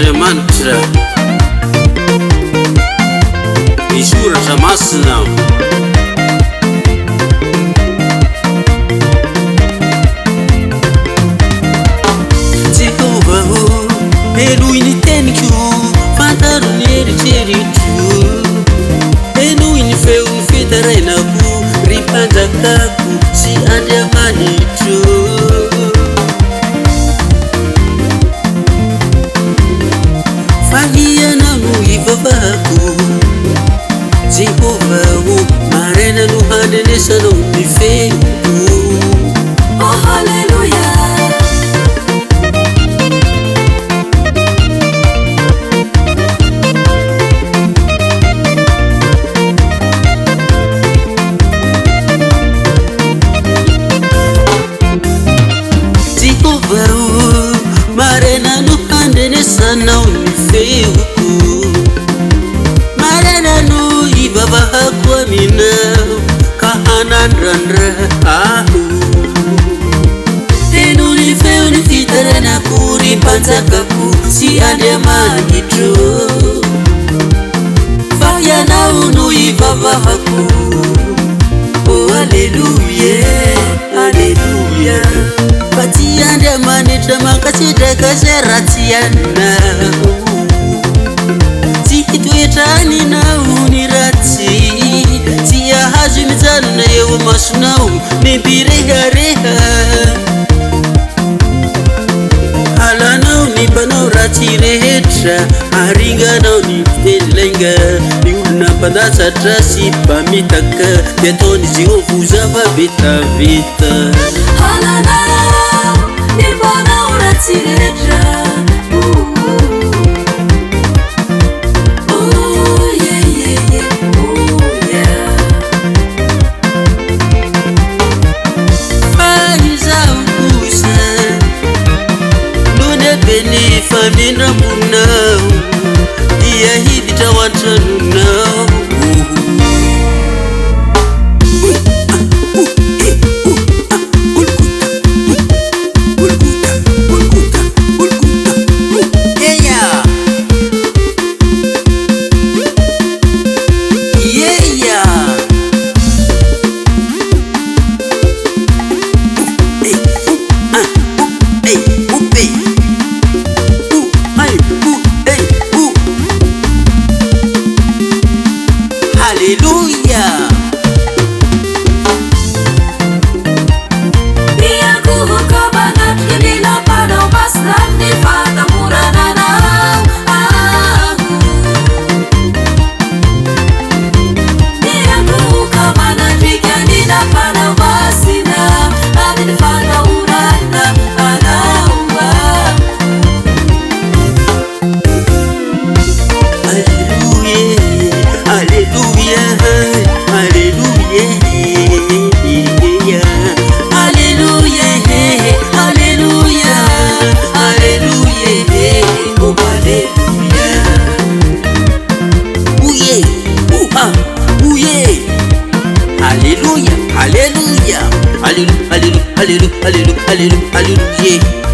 Andriamanitra misoratra masina Jehova enoy ny teniko fantaro ny eritreritro enoy ny feo ny fitarainako ry mpanjakako sy Andriamanitro fahiana no ivavako Jehova maraina no handrenesanao ny feoko Oh hallelujah Jehova maraina no handrenesanao ny feoko maraina no ivavahako aminao ka hanandrandra aho eno ny feo ny fitaranako ry mpanjakako sy Andriamanitro fa ianao no ivavahako oh alleluia alleluia fa tsy Andriamanitra mankasitraka zay ratsy anao tsy hitoetraninao ny ratsy tsy ahazo mijanona eo masonao mempirehareha halanao ny mpanao ratsy rehetra aringanao ny fitelilainga ny olona mpandatsatra sy mpamitaka ty ataony Jehova zava-betaveta halanao ny mpanao ratsy rehetra Famindra munao dia hiditra wantranunao Hallelujah. Hallelujah, hallelujah, hallelujah, hallelujah, hallelujah, hallelujah.